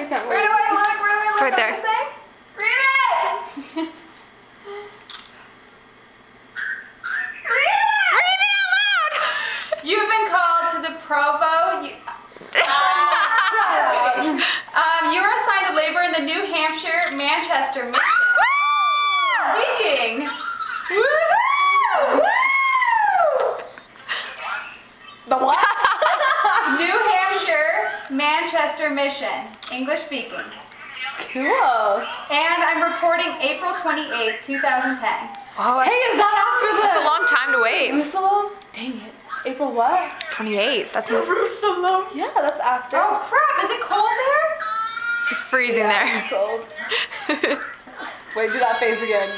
I can't Where do I look? Where do I look? It's right on there. this thing? Read it! Read it out loud! You've been called to the Provo. You are assigned to labor in the New Hampshire, Manchester mission. Speaking. Woohoo! Woo! The what? New Hampshire, Manchester mission. English speaking. Cool. And I'm reporting April 28th, 2010. Oh, Hey, is that after that's the a long time to wait. Jerusalem? Dang it. April what? 28. That's Jerusalem. Yeah, that's after. Oh crap, is it cold there? it's freezing It's cold. there. Wait, do that face again.